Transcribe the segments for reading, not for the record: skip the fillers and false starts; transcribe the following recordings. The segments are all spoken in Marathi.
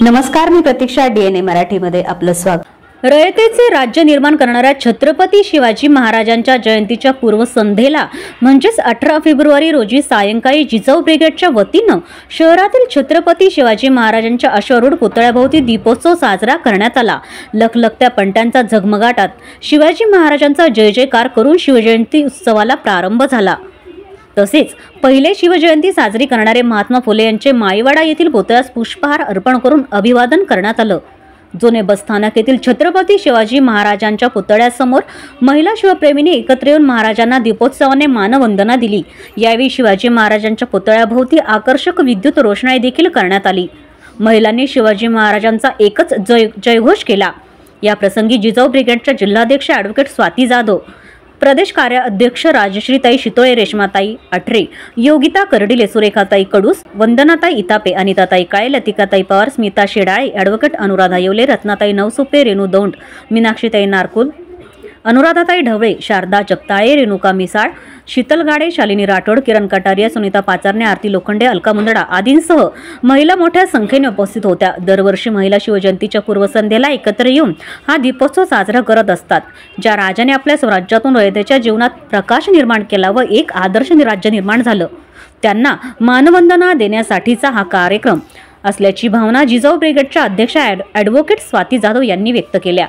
नमस्कार, मी प्रतीक्षा. DNA मराठीमध्ये आपलं स्वागत. रयतेचे राज्य निर्माण करणाऱ्या छत्रपती शिवाजी महाराजांच्या जयंतीच्या पूर्वसंध्येला म्हणजेच 18 फेब्रुवारी रोजी सायंकाळी जिजाऊ ब्रिगेडच्या वतीनं शहरातील छत्रपती शिवाजी महाराजांच्या अश्वारूढ पुतळ्याभोवती दीपोत्सव साजरा करण्यात आला. लखलखत्या पणत्यांचा झगमगाटात शिवाजी महाराजांचा जय जयकार करून शिवजयंती उत्सवाला प्रारंभ झाला. तसेच पहिले शिवजयंती साजरी करणारे महात्मा फुले यांचे माईवाडा येथील पुतळ्यास पुष्पहार अर्पण करून अभिवादन करण्यात आलं. जुने बसस्थानक येथील छत्रपती शिवाजी महाराजांच्या पुतळ्यासमोर महिला शिवप्रेमींनी एकत्र येऊन महाराजांना दीपोत्सवाने मानवंदना दिली. यावेळी शिवाजी महाराजांच्या पुतळ्याभोवती आकर्षक विद्युत रोषणाई देखील करण्यात आली. महिलांनी शिवाजी महाराजांचा एकच जयघोष केला. या प्रसंगी जिजाऊ ब्रिगेडच्या जिल्हाध्यक्ष ॲडव्होकेट स्वाती जाधव, प्रदेश कार्याध्यक्ष राजश्रीताई शितोळे, रेश्माताई आठरे, योगिता कर्डिले, सुरेखाताई कडूस, वंदनाताई इतापे, अनिताताई काळे, लतिकाताई पवार, स्मिता शेडाळे, ॲडव्होकेट अनुराधा येवले, रत्नाताई नवसुपे, रेणू दौंड, मीनाक्षीताई नारकुल, अनुराधाताई ढवळे, शारदा जगताळे, रेणुका मिसाळ, शीतल गाडे, शालिनी राठोड, किरण कटारिया, सुनीता पाचारणे, आरती लोखंडे, अलका मुंदडा आदींसह महिला मोठ्या संख्येने उपस्थित होत्या. दरवर्षी महिला शिवजयंतीच्या पूर्वसंध्येला एकत्र येऊन हा दीपोत्सव साजरा करत असतात. ज्या राजाने आपल्या स्वराज्यातून रयतेच्या जीवनात प्रकाश निर्माण केला व एक आदर्श राज्य निर्माण झालं, त्यांना मानवंदना देण्यासाठीचा हा कार्यक्रम असल्याची भावना जिजाऊ ब्रिगेडच्या अध्यक्ष ॲडव्होकेट स्वाती जाधव यांनी व्यक्त केल्या.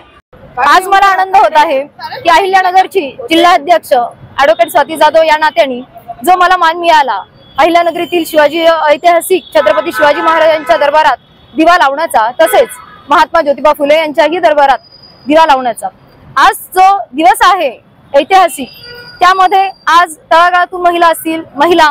आज मला आनंद होत आहे की अहिल्यानगरची जिल्हाध्यक्ष ॲडव्होकेट स्वाती जाधव या नात्याने जो मला मान मिळाला, अहिल्यानगरीतील शिवाजी ऐतिहासिक छत्रपती शिवाजी महाराजांच्या दरबारात दिवा लावण्याचा, तसेच महात्मा ज्योतिबा फुले यांच्याही दरबारात दिवा लावण्याचा आज जो दिवस आहे ऐतिहासिक, त्यामध्ये आज तळागाळातून महिला असतील, महिला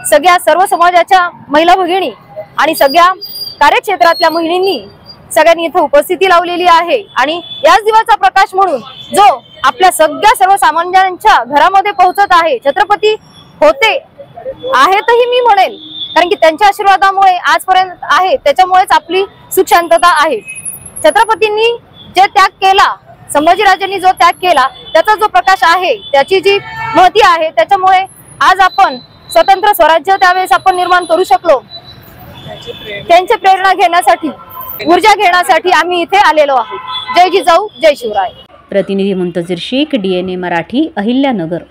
सगळ्या सर्व समाजाच्या महिला भगिनी आणि सगळ्या कार्यक्षेत्रातल्या महिलांनी सगळ्यांनी इथे उपस्थिती लावलेली आहे. आणि याच दिवाचा प्रकाश म्हणून जो आपल्या सगळ्या सर्वसामान्यांच्या घरामध्ये पोहोचत आहे, छत्रपती होते आहेतही मी म्हणेल, कारण की त्यांच्या आशीर्वादामुळे आजपर्यंत आहे, त्याच्यामुळेच आपली सुख शांतता आहे. छत्रपतींनी जे त्याग केला, संभाजीराजांनी जो त्याग केला, त्याचा जो प्रकाश आहे, त्याची जी महती आहे, त्याच्यामुळे आज आपण स्वतंत्र स्वराज्य त्यावेळेस आपण निर्माण करू शकलो. त्यांची प्रेरणा घेण्यासाठी, ऊर्जा घेण्यासाठी आम्ही इथे आलेलो आहोत. जय जिजाऊ, जय शिवराय. प्रतिनिधी मुंतजीर शेख, DNA मराठी, अहिल्यानगर.